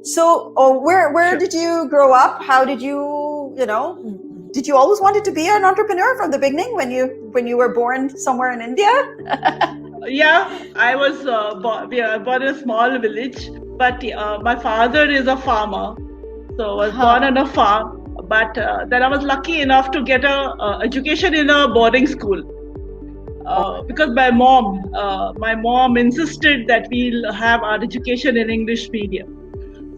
So, where did you grow up? How did you, did you always wanted to be an entrepreneur from the beginning when you were born somewhere in India? Yeah, I was born in a small village, but my father is a farmer, so I was born on a farm. But then I was lucky enough to get a education in a boarding school. Because my mom insisted that we'll have our education in English medium.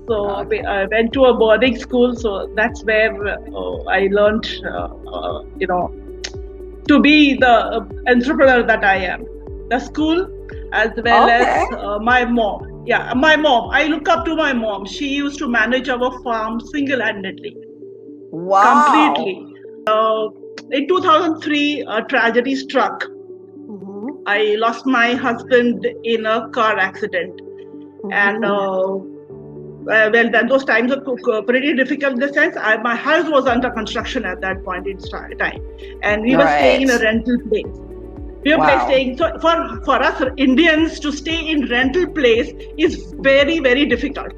So I went to a boarding school. So that's where I learned, to be the entrepreneur that I am. The school, as well as my mom. Yeah, my mom. I look up to my mom. She used to manage our farm single-handedly. Wow. Completely. In 2003, a tragedy struck. I lost my husband in a car accident. And then those times were pretty difficult in the sense my house was under construction at that point in time. And we were staying in a rental place. We were staying. So for us Indians to stay in rental place is very, very difficult.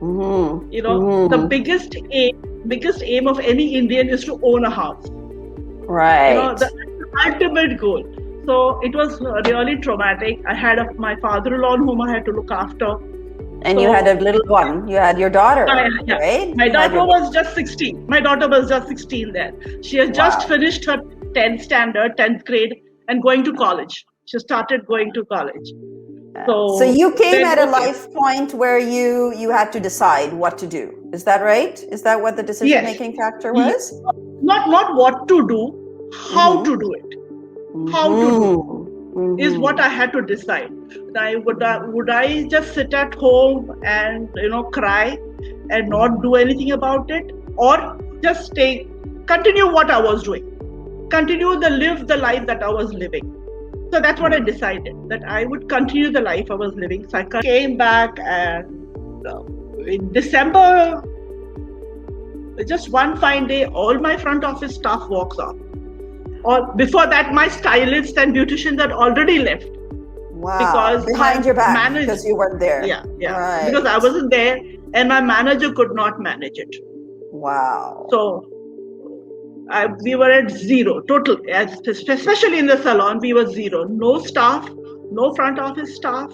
The biggest aim of any Indian is to own a house. Right. The ultimate goal. So it was really traumatic. I had my father-in-law whom I had to look after. And you had a little one. You had your daughter, right? My daughter was just 16. My daughter was just 16 then. She has just finished her 10th grade and going to college. She started going to college. So you came at a life point where you had to decide what to do. Is that right? Is that what the decision-making factor was? Not what to do, how to do it. How to do is what I had to decide. Would I just sit at home and cry and not do anything about it, or just continue what I was doing, live the life that I was living. So that's what I decided, that I would continue the life I was living. So I came back, and in December, just one fine day, all my front office staff walks off. Or before that, my stylists and beauticians had already left. Wow. Because behind your back, because you weren't there. Yeah. Right. Because I wasn't there, and my manager could not manage it. Wow. So we were at zero, total, especially in the salon, we were zero. No staff, no front office staff.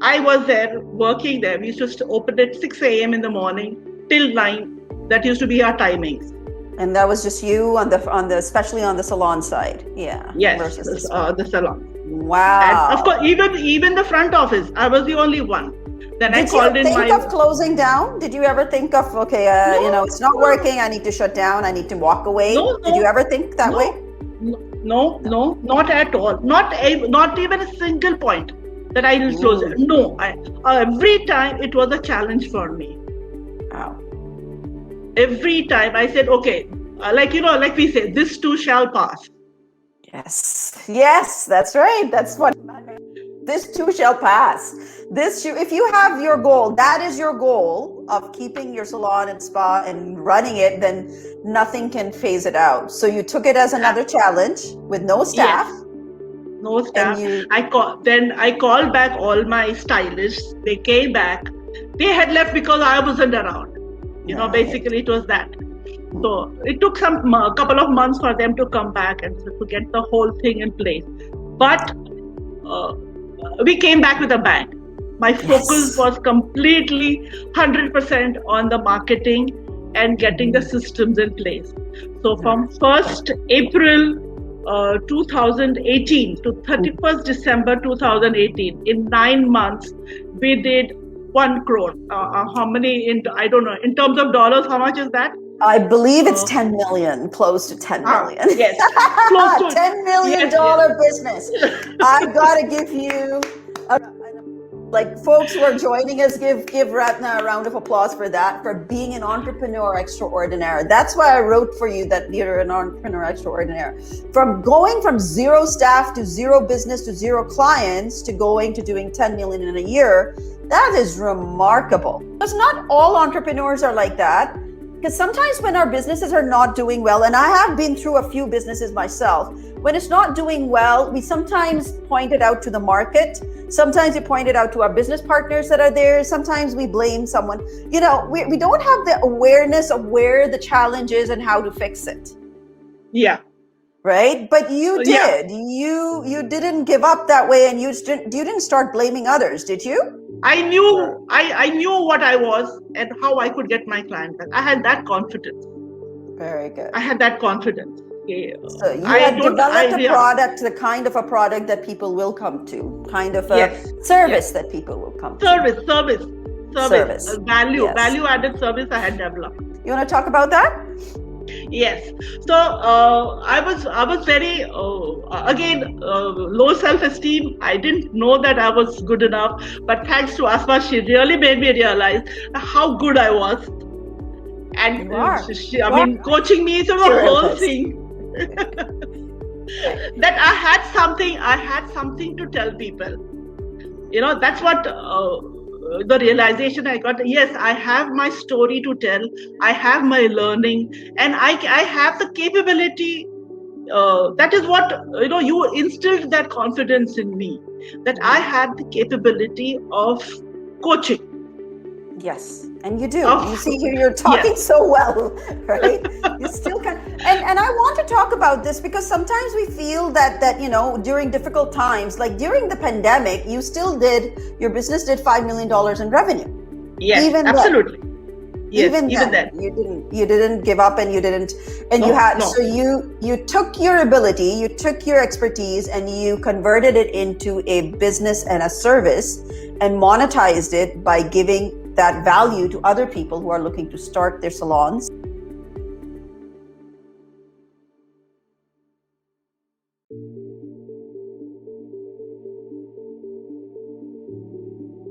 I was there, working there. We used to open at 6 a.m. in the morning till 9. That used to be our timings. And that was just you especially on the salon side. Yeah. Yes, versus the salon. Wow. And of course, even the front office, I was the only one. Then Did you think of closing down? Did you ever think of, it's not working, I need to shut down, I need to walk away? No. Did you ever think that way? No, not at all. Not even a single point that I will close it. No, every time it was a challenge for me. Wow. Every time I said, okay, like we say, this too shall pass. Yes, that's right. That's what this too shall pass. If you have your goal, that is your goal of keeping your salon and spa and running it, then nothing can phase it out. So you took it as another challenge with no staff. Yes. No staff. I called back all my stylists. They came back. They had left because I wasn't around. Basically it was that. So it took a couple of months for them to come back and to get the whole thing in place. But we came back with a bang. My focus was completely 100% on the marketing and getting the systems in place. So from 1st April 2018 to 31st December 2018, in 9 months, we did 1 crore. How many, I don't know, in terms of dollars, how much is that? I believe it's 10 million, close to 10 million. Yes, close to $10 million business. I've got to give you, folks who are joining us, give Ratna a round of applause for that, for being an entrepreneur extraordinaire. That's why I wrote for you that you're an entrepreneur extraordinaire. From going from 0 staff to 0 business to 0 clients to going to doing 10 million in a year, that is remarkable. Because not all entrepreneurs are like that. Because sometimes when our businesses are not doing well, and I have been through a few businesses myself, when it's not doing well, we sometimes point it out to the market. Sometimes we point it out to our business partners that are there. Sometimes we blame someone. We don't have the awareness of where the challenge is and how to fix it. Yeah. Right? But you Yeah. did. You didn't give up that way, and you didn't start blaming others, did you? I knew what I was and how I could get my client back. I had that confidence. Very good. I had that confidence. Okay. So you had developed a product, the kind of a product that people will come to, kind of a service that people will come to. Service. Value added service I had developed. You want to talk about that? Yes. So I was very low self-esteem. I didn't know that I was good enough, but thanks to Asma, she really made me realize how good I was. And coaching me is a whole thing. That I had something to tell people. That's what the realization I got. Yes, I have my story to tell. I have my learning, and I have the capability. That is what you instilled that confidence in me, that I had the capability of coaching. Yes, and you do. You see here, you're talking so well, right? You still can. And I want to talk about this because sometimes we feel that during difficult times, like during the pandemic, your business did $5 million in revenue. Yes, even absolutely. Even then, you didn't give up, and so you took your ability, you took your expertise, and you converted it into a business and a service, and monetized it by giving that value to other people who are looking to start their salons.